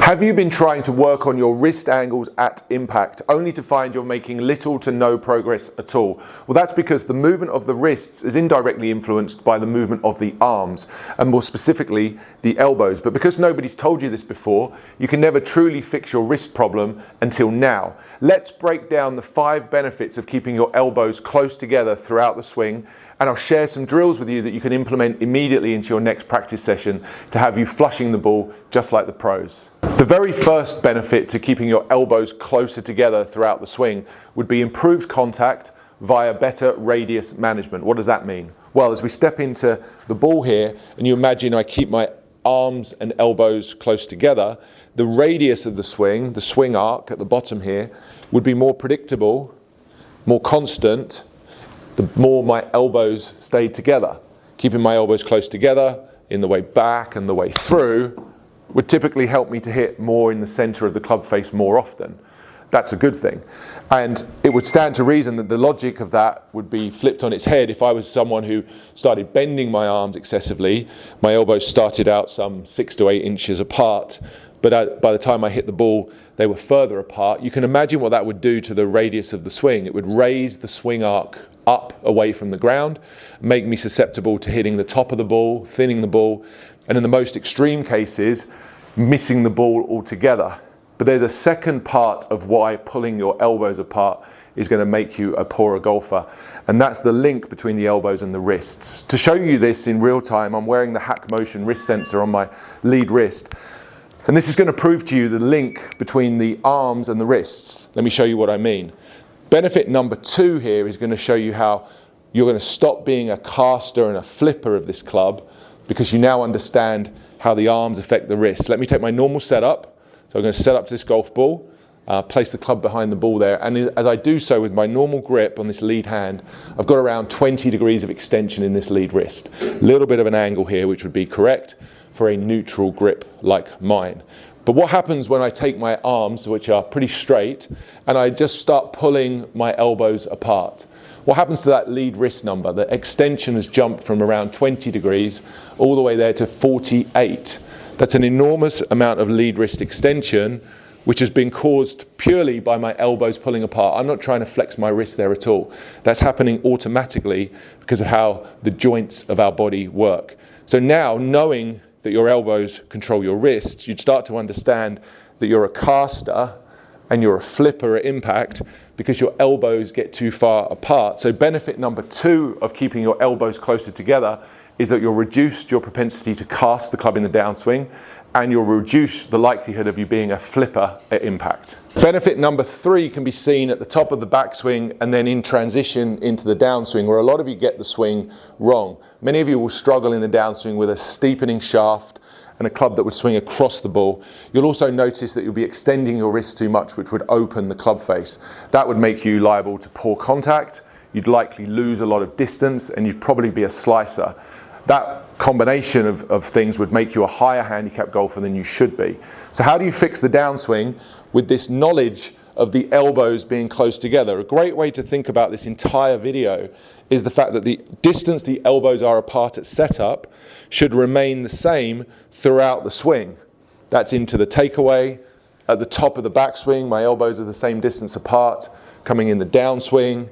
Have you been trying to work on your wrist angles at impact only to find you're making little to no progress at all? Well, that's because the movement of the wrists is indirectly influenced by the movement of the arms, and more specifically the elbows. But because nobody's told you this before, you can never truly fix your wrist problem until now. Let's break down the 5 benefits of keeping your elbows close together throughout the swing, and I'll share some drills with you that you can implement immediately into your next practice session to have you flushing the ball just like the pros. The very first benefit to keeping your elbows closer together throughout the swing would be improved contact via better radius management. What does that mean? Well, as we step into the ball here, and you imagine I keep my arms and elbows close together, the radius of the swing arc at the bottom here, would be more predictable, more constant, the more my elbows stayed together. Keeping my elbows close together in the way back and the way through would typically help me to hit more in the center of the club face more often. That's a good thing. And it would stand to reason that the logic of that would be flipped on its head if I was someone who started bending my arms excessively. My elbows started out some 6 to 8 inches apart, but by the time I hit the ball, they were further apart. You can imagine what that would do to the radius of the swing. It would raise the swing arc up away from the ground, make me susceptible to hitting the top of the ball, thinning the ball, and in the most extreme cases, missing the ball altogether. But there's a second part of why pulling your elbows apart is going to make you a poorer golfer, and that's the link between the elbows and the wrists. To show you this in real time, I'm wearing the Hack Motion wrist sensor on my lead wrist, and this is going to prove to you the link between the arms and the wrists. Let me show you what I mean. Benefit number 2 here is going to show you how you're going to stop being a caster and a flipper of this club, because you now understand how the arms affect the wrists. Let me take my normal setup. So I'm going to set up to this golf ball, place the club behind the ball there, and as I do so with my normal grip on this lead hand, I've got around 20 degrees of extension in this lead wrist. A little bit of an angle here, which would be correct for a neutral grip like mine. But what happens when I take my arms, which are pretty straight, and I just start pulling my elbows apart? What happens to that lead wrist number? The extension has jumped from around 20 degrees all the way there to 48. That's an enormous amount of lead wrist extension, which has been caused purely by my elbows pulling apart. I'm not trying to flex my wrist there at all. That's happening automatically because of how the joints of our body work. So now, knowing that your elbows control your wrists, you'd start to understand that you're a caster and you're a flipper at impact because your elbows get too far apart. So benefit number 2 of keeping your elbows closer together is that you'll reduce your propensity to cast the club in the downswing, and you'll reduce the likelihood of you being a flipper at impact. Benefit number 3 can be seen at the top of the backswing and then in transition into the downswing, where a lot of you get the swing wrong. Many of you will struggle in the downswing with a steepening shaft and a club that would swing across the ball. You'll also notice that you'll be extending your wrist too much, which would open the club face. That would make you liable to poor contact. You'd likely lose a lot of distance, and you'd probably be a slicer. That combination of things would make you a higher handicap golfer than you should be. So how do you fix the downswing with this knowledge of the elbows being close together? A great way to think about this entire video is the fact that the distance the elbows are apart at setup should remain the same throughout the swing. That's into the takeaway. At the top of the backswing, my elbows are the same distance apart, coming in the downswing,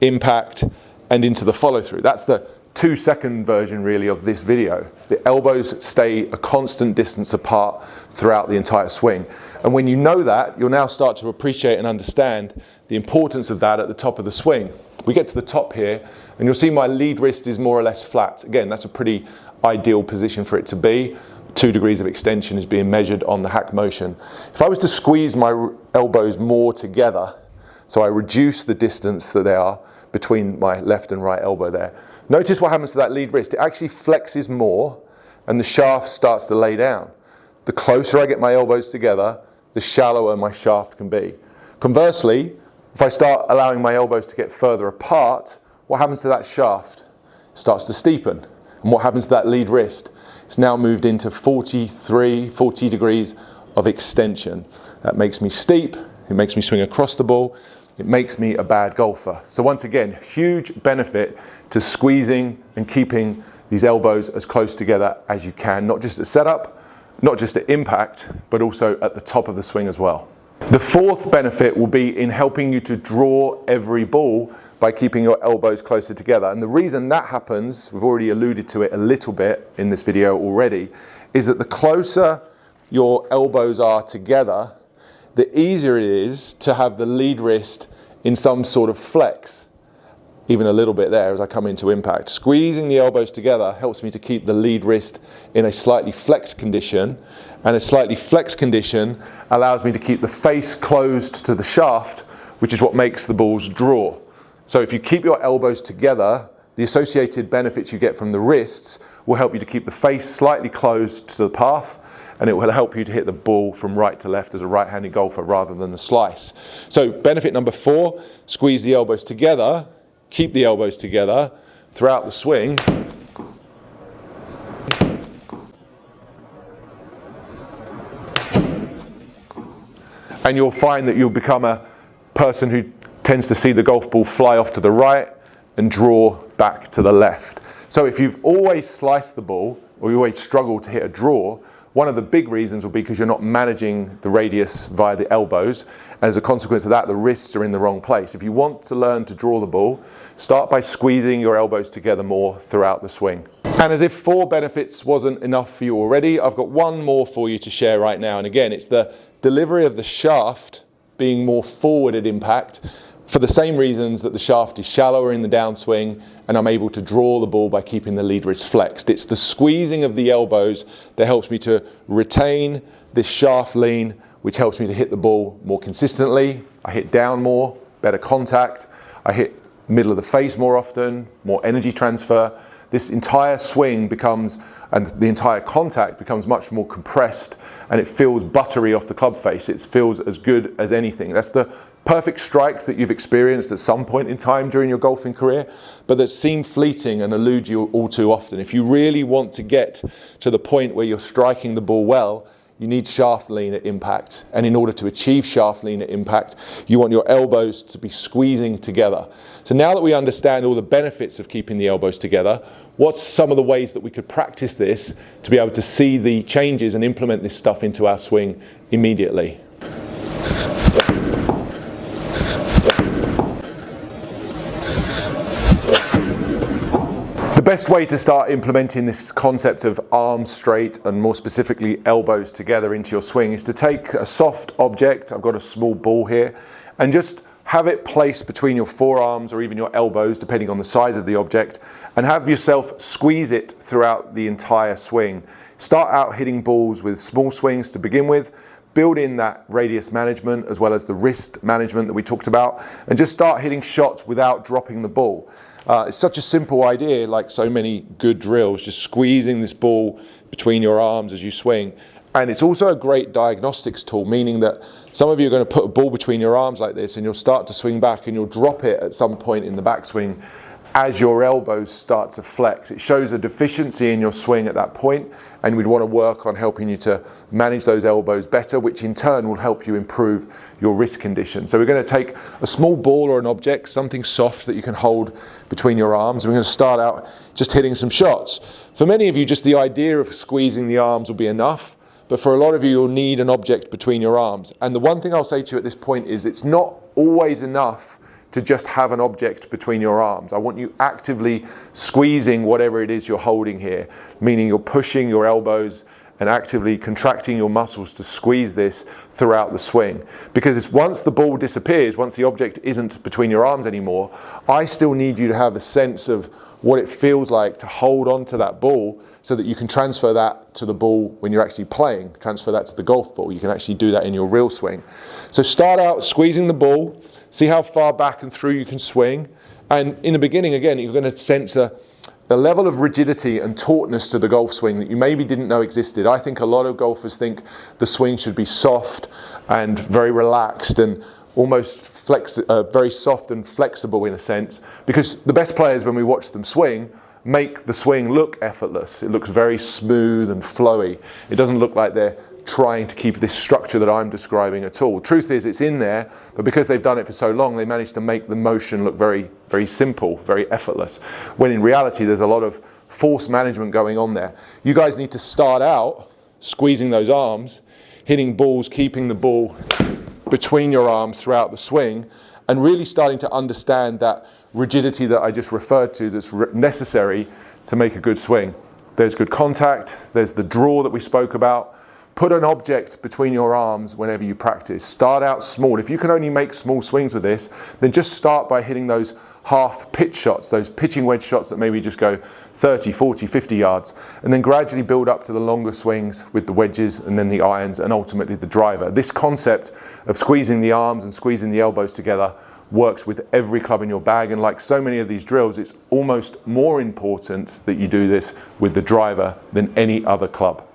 impact, and into the follow through. That's the 2-second version really of this video. The elbows stay a constant distance apart throughout the entire swing. And when you know that, you'll now start to appreciate and understand the importance of that at the top of the swing. We get to the top here, and you'll see my lead wrist is more or less flat. Again, that's a pretty ideal position for it to be. 2 degrees of extension is being measured on the Hack Motion. If I was to squeeze my elbows more together, so I reduce the distance that they are between my left and right elbow there, notice what happens to that lead wrist. It actually flexes more and the shaft starts to lay down. The closer I get my elbows together, the shallower my shaft can be. Conversely, if I start allowing my elbows to get further apart, what happens to that shaft? It starts to steepen. And what happens to that lead wrist? It's now moved into 40 degrees of extension. That makes me steep, it makes me swing across the ball, it makes me a bad golfer. So once again, huge benefit to squeezing and keeping these elbows as close together as you can, not just at setup, not just at impact, but also at the top of the swing as well. The fourth benefit will be in helping you to draw every ball by keeping your elbows closer together. And the reason that happens, we've already alluded to it a little bit in this video already, is that the closer your elbows are together, the easier it is to have the lead wrist in some sort of flex. Even a little bit there as I come into impact. Squeezing the elbows together helps me to keep the lead wrist in a slightly flexed condition, and a slightly flexed condition allows me to keep the face closed to the shaft, which is what makes the balls draw. So if you keep your elbows together, the associated benefits you get from the wrists will help you to keep the face slightly closed to the path, and it will help you to hit the ball from right to left as a right-handed golfer rather than a slice. So benefit number 4, squeeze the elbows together, keep the elbows together throughout the swing. And you'll find that you'll become a person who tends to see the golf ball fly off to the right and draw back to the left. So if you've always sliced the ball, or you always struggle to hit a draw, one of the big reasons will be because you're not managing the radius via the elbows, and as a consequence of that, the wrists are in the wrong place. If you want to learn to draw the ball, start by squeezing your elbows together more throughout the swing. And as if 4 benefits wasn't enough for you already, I've got one more for you to share right now. And again, it's the delivery of the shaft being more forward at impact, for the same reasons that the shaft is shallower in the downswing and I'm able to draw the ball by keeping the lead wrist flexed. It's the squeezing of the elbows that helps me to retain this shaft lean, which helps me to hit the ball more consistently. I hit down more, better contact. I hit middle of the face more often, more energy transfer. This entire swing becomes, and the entire contact becomes much more compressed, and it feels buttery off the club face. It feels as good as anything. That's the perfect strikes that you've experienced at some point in time during your golfing career, but that seem fleeting and elude you all too often. If you really want to get to the point where you're striking the ball well, you need shaft lean at impact. And in order to achieve shaft lean at impact, you want your elbows to be squeezing together. So now that we understand all the benefits of keeping the elbows together, what's some of the ways that we could practice this to be able to see the changes and implement this stuff into our swing immediately? The best way to start implementing this concept of arms straight and more specifically elbows together into your swing is to take a soft object, I've got a small ball here, and just have it placed between your forearms or even your elbows, depending on the size of the object, and have yourself squeeze it throughout the entire swing. Start out hitting balls with small swings to begin with, build in that radius management as well as the wrist management that we talked about, and just start hitting shots without dropping the ball. It's such a simple idea, like so many good drills, just squeezing this ball between your arms as you swing. And it's also a great diagnostics tool, meaning that some of you are going to put a ball between your arms like this and you'll start to swing back and you'll drop it at some point in the backswing as your elbows start to flex. It shows a deficiency in your swing at that point, and we'd want to work on helping you to manage those elbows better, which in turn will help you improve your wrist condition. So we're going to take a small ball or an object, something soft that you can hold between your arms, and we're going to start out just hitting some shots. For many of you, just the idea of squeezing the arms will be enough, but for a lot of you, you'll need an object between your arms. And the one thing I'll say to you at this point is it's not always enough to just have an object between your arms. I want you actively squeezing whatever it is you're holding here, meaning you're pushing your elbows and actively contracting your muscles to squeeze this throughout the swing. Because it's once the ball disappears, once the object isn't between your arms anymore, I still need you to have a sense of what it feels like to hold on to that ball so that you can transfer that to the ball when you're actually playing, transfer that to the golf ball. You can actually do that in your real swing. So start out squeezing the ball, see how far back and through you can swing. And in the beginning, again, you're going to sense a level of rigidity and tautness to the golf swing that you maybe didn't know existed. I think a lot of golfers think the swing should be soft and very relaxed and almost very soft and flexible in a sense, because the best players, when we watch them swing, make the swing look effortless. It looks very smooth and flowy. It doesn't look like they're trying to keep this structure that I'm describing at all. Truth is, it's in there, but because they've done it for so long, they managed to make the motion look very, very simple, very effortless, when in reality there's a lot of force management going on there. You guys need to start out squeezing those arms, hitting balls, keeping the ball between your arms throughout the swing, and really starting to understand that rigidity that I just referred to that's necessary to make a good swing. There's good contact, there's the draw that we spoke about. Put an object between your arms whenever you practice. Start out small. If you can only make small swings with this, then just start by hitting those half pitch shots, those pitching wedge shots that maybe just go 30, 40, 50 yards, and then gradually build up to the longer swings with the wedges and then the irons and ultimately the driver. This concept of squeezing the arms and squeezing the elbows together works with every club in your bag, and like so many of these drills, it's almost more important that you do this with the driver than any other club.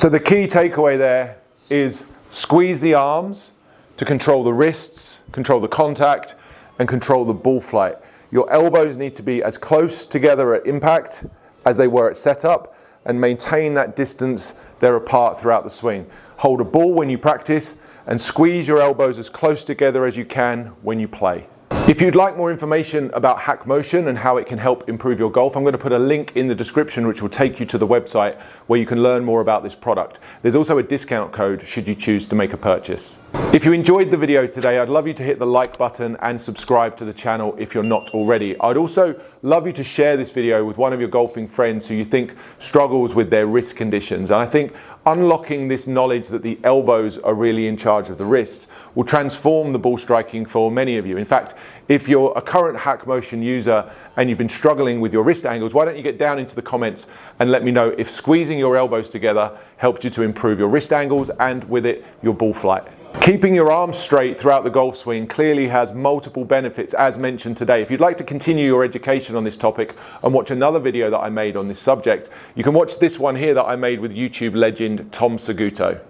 So the key takeaway there is squeeze the arms to control the wrists, control the contact, and control the ball flight. Your elbows need to be as close together at impact as they were at setup, and maintain that distance they're apart throughout the swing. Hold a ball when you practice and squeeze your elbows as close together as you can when you play. If you'd like more information about Hack Motion and how it can help improve your golf, I'm going to put a link in the description which will take you to the website where you can learn more about this product. There's also a discount code should you choose to make a purchase. If you enjoyed the video today, I'd love you to hit the like button and subscribe to the channel if you're not already. I'd also love you to share this video with one of your golfing friends who you think struggles with their wrist conditions. And I think unlocking this knowledge that the elbows are really in charge of the wrists will transform the ball striking for many of you. In fact, if you're a current Hack Motion user and you've been struggling with your wrist angles, why don't you get down into the comments and let me know if squeezing your elbows together helped you to improve your wrist angles and with it, your ball flight. Keeping your arms straight throughout the golf swing clearly has multiple benefits as mentioned today. If you'd like to continue your education on this topic and watch another video that I made on this subject, you can watch this one here that I made with YouTube legend Tom Seguto.